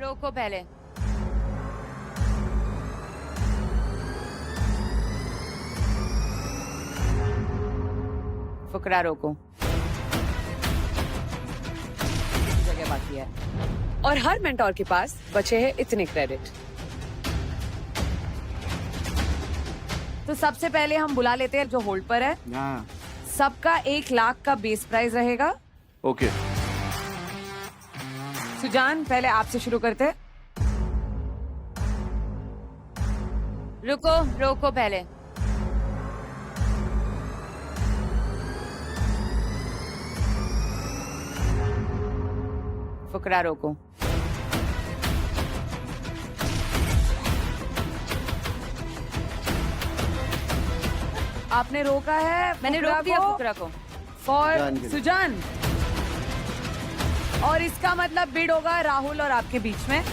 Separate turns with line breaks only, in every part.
रोको पहले। फुकरा रोको। जगह बाकी है
और हर मेंटोर के पास बचे हैं इतने क्रेडिट।
तो सबसे पहले हम बुला लेते हैं जो होल्ड पर है।
हाँ।
सबका 1 लाख का बेस प्राइस रहेगा।
ओके।
सुजान पहले आपसे शुरू करते हैं। रुको रोको पहले। फुकरा रोको। आपने रोका है।
मैंने रोक दिया फुकरा को।
फॉर सुजान। और इसका मतलब बिड होगा राहुल और आपके बीच में।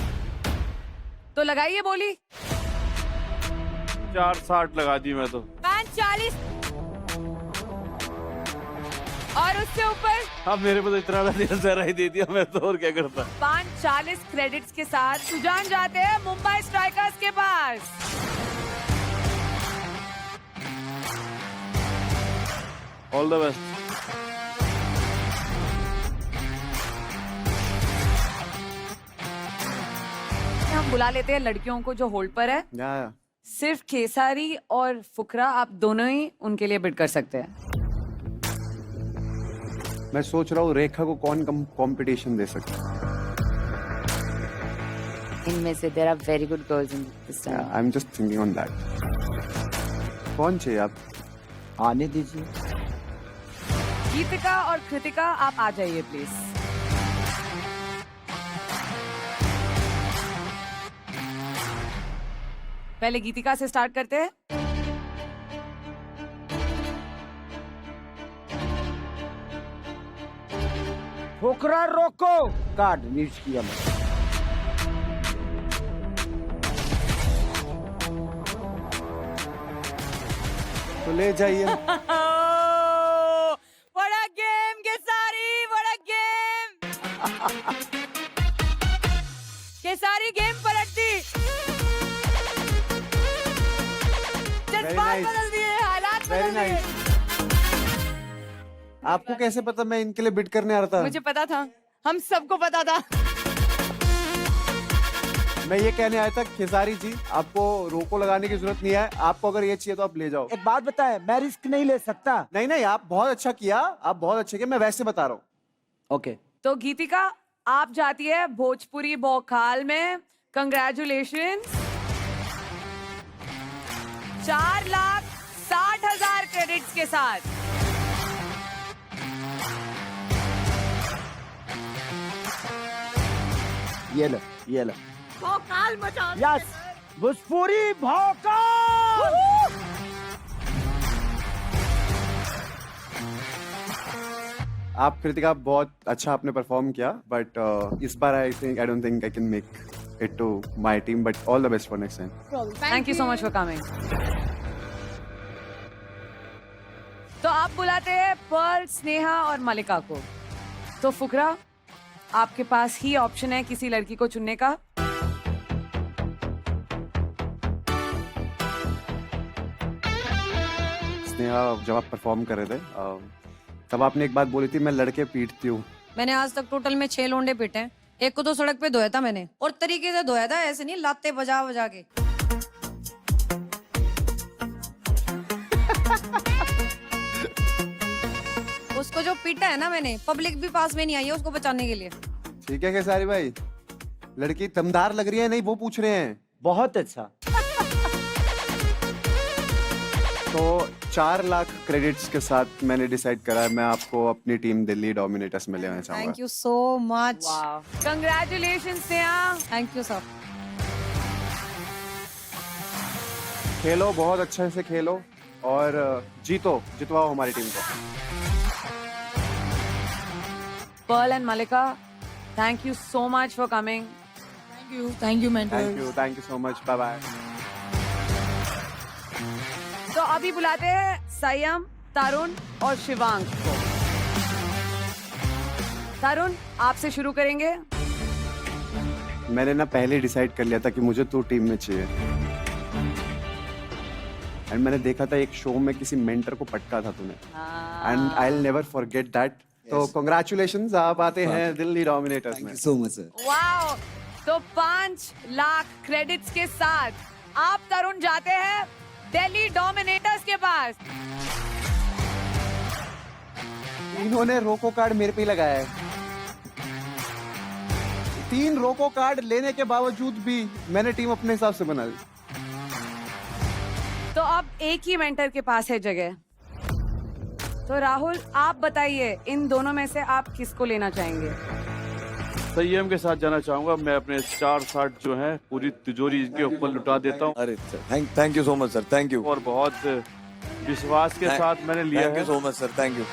तो लगाइए बोली।
460 लगा दी मैं तो।
540 और उससे ऊपर
अब मेरे को तो इतना जरा ही दे दिया, मैं तो और क्या करता।
540 क्रेडिट्स के साथ सुजान जाते हैं मुंबई स्ट्राइकर्स के पास।
All the best.
हम बुला लेते हैं लड़कियों को जो होल्ड पर है। सिर्फ खेसारी और फुकरा आप दोनों ही उनके लिए बिड कर सकते हैं।
मैं सोच रहा हूँ रेखा को कौन कंपटीशन दे सकता है।
इनमें से there are very good girls in this time.
I am just thinking on that. कौन चाहिए आप?
आने दीजिए।
गीतिका और कृतिका आप आ जाइए प्लीज। पहले गीतिका से स्टार्ट करते हैं।
फुकरा रोको। कार्ड नीच किया मैं।
तो ले जाइए।
बड़ा गेम केसारी, बड़ा गेम। केसारी गेम पलट दी। जज्बात बदल दिए, हालात
वेरी
बदल दिए।
नाइस। आपको कैसे पता मैं इनके लिए बिड करने आ रहा था?
मुझे पता था, हम सबको पता था।
मैं ये कहने आया था खेसारी जी, आपको रोको लगाने की जरूरत नहीं है। आपको अगर ये चाहिए तो आप ले जाओ।
एक बात बताएं, मैं रिस्क नहीं ले सकता।
नहीं नहीं, आप बहुत अच्छा किया, आप बहुत अच्छे किया। मैं वैसे बता रहा हूँ।
ओके।
तो गीतिका आप जाती है भोजपुरी बौखाल में। कंग्रेचुलेशन। 4,60,000 क्रेडिट्स के साथ।
ये लो, ये लो।
भौकाल मचा।
यस, भोजपुरी भौकाल।
आप कृतिका बहुत अच्छा आपने परफॉर्म किया, बट इस बार I don't think I can make it to my team, but all the best for next time.
Thank you so much for coming. तो आप बुलाते हैं पर्ल, स्नेहा और मलिका को। तो फुकरा आपके पास ही ऑप्शन है किसी लड़की को चुनने का।
स्नेहा जब आप परफॉर्म कर रहे थे तब आपने एक बात बोली थी, मैं लड़के पीटती हूँ।
मैंने आज तक टोटल में 6 लोंडे पीटे हैं। एक को तो सड़क पे धोया था मैंने, और तरीके से धोया था, ऐसे नहीं लाते बजा बजा के। उसको जो पीटा है ना मैंने, पब्लिक भी पास में नहीं आई है उसको बचाने के लिए।
ठीक है खेसारी भाई, लड़की दमदार लग रही है नहीं वो पूछ रहे हैं।
बहुत अच्छा।
तो 4 लाख क्रेडिट्स के साथ मैंने डिसाइड करा है, मैं आपको अपनी टीम दिल्ली डोमिनेटर्स में लेना चाहूंगा।
Thank you so much.
Congratulation Sneha.
Thank you sir.
खेलो, बहुत अच्छे से खेलो और जीतो, जितवाओ हमारी टीम को।
Pearl and Malika, thank you so much for coming.
Thank you mentor.
Thank you so much. Bye bye.
तो अभी बुलाते हैं संयम, तरुण और शिवांग को। तरुण आपसे शुरू करेंगे।
मैंने ना पहले डिसाइड कर लिया था कि मुझे तो टीम में चाहिए। एंड मैंने देखा था एक शो में किसी मेंटर को पटका था तूने, and I will never forget that. तो कांग्रेचुलेशंस, आप आते हैं दिल्ली डोमिनेटर्स में।
So much sir.
वाओ। तो 5 लाख क्रेडिट्स के साथ आप तरुण जाते हैं दिल्ली डोमिनेटर्स के पास।
इन्होंने रोको कार्ड मेरे पे ही लगाया है। 3 रोको कार्ड लेने के बावजूद भी मैंने टीम अपने हिसाब से बना ली।
तो अब एक ही मेंटर के पास है जगह। तो राहुल, आप बताइए इन दोनों में से आप किसको लेना चाहेंगे?
संयम के साथ जाना चाहूंगा। मैं अपने 4 शॉट जो हैं पूरी तिजोरी इनके ऊपर लुटा देता हूँ।
अरे sir thank you so much sir, thank you.
और बहुत विश्वास के साथ मैंने लिया
थैंक
है।
You so much sir, thank you.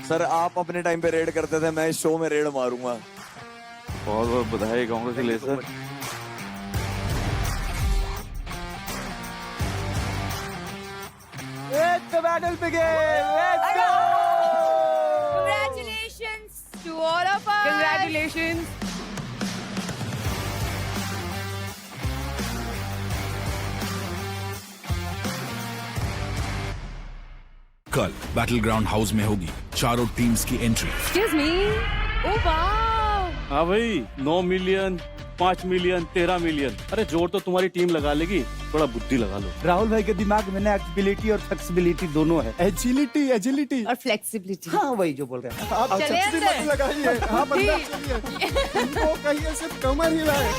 Sir आप अपने टाइम पे रेड करते थे, मैं इस शो में रेड मारूंगा।
बहुत बहुत बधाई, congratulation.
Let the battle begin. Let's go.
Congratulations to all of us. Congratulations.
कल बैटल ग्राउंड हाउस में होगी चारों टीम्स की entry.
Excuse me. Oh wow.
हाँ भाई, 9 मिलियन, 5 मिलियन, 13 मिलियन। अरे जोर तो तुम्हारी टीम लगा लेगी, थोड़ा बुद्धि लगा लो।
राहुल भाई के दिमाग में ना एक्टिबिलिटी और फ्लेक्सिबिलिटी दोनों है। एजिलिटी
और फ्लेक्सिबिलिटी।
हाँ वही जो बोल रहे हैं
आप
चलिए
चप्पी
अंदर।
मत लगाइए। हाँ बंदा चलिए। इनको कहिए सिर्फ कमर ही लाए।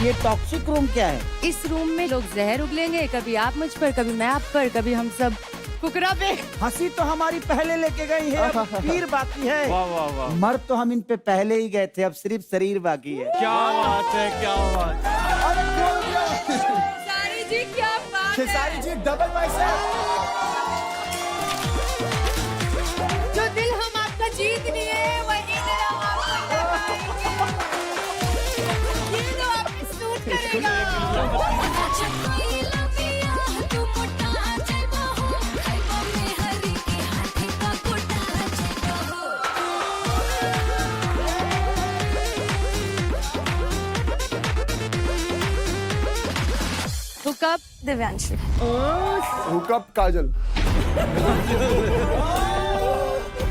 ये टॉक्सिक रूम क्या है?
इस रूम में लोग जहर उगलेंगे, कभी आप मुझ पर, कभी मैं आप पर, कभी हम सब फुकरा पे।
हंसी तो हमारी पहले लेके गई है, अब पीर बाकी है।
वाह वाह वाह,
मर तो हम इन पे पहले ही गए थे, अब सिर्फ शरीर बाकी है।
क्या बात है, क्या बात है।
सारी जी क्या बात है।
Khesari ji double bicep.
जो दिल हम आपका जीत लिए वही दिल हम आपका लगाएंगे। ये तो आपकी सूट करेगा।
हुकअप दिव्यांशु।
हुकअप काजल।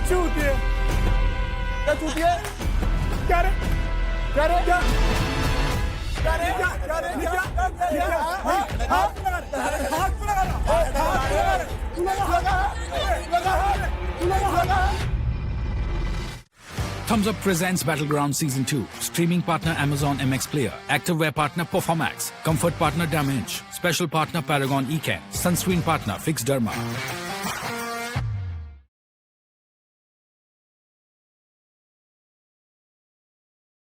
चूतिए क्या चूतिए? क्या रे? क्या रे? क्या? क्या रे? क्या रे? क्या? हाथ लगा।
Thumbs Up presents Battleground Season 2. Streaming partner Amazon MX Player. Activewear partner Performax. Comfort partner Damage. Special partner Paragon Ecam. Sunscreen partner Fix Derma.